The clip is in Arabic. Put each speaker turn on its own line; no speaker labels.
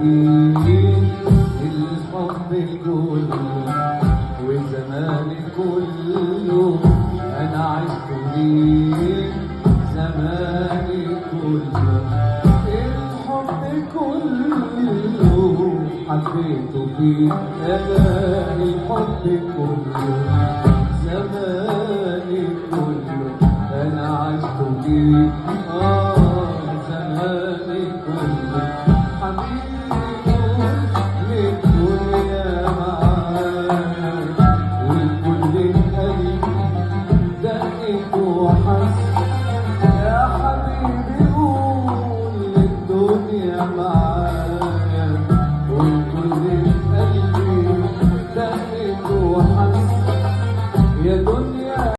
فيه الحب كله وزماني كله انا عشت فيه زماني كله الحب كله حبيته فيه انا الحب كله زماني كله انا عشت فيه زماني كله حبيبي للدنيا معاك والكل قلبي دقت وحس يا حبيبي قول للدنيا معايا والكل قلبي دقت وحس يا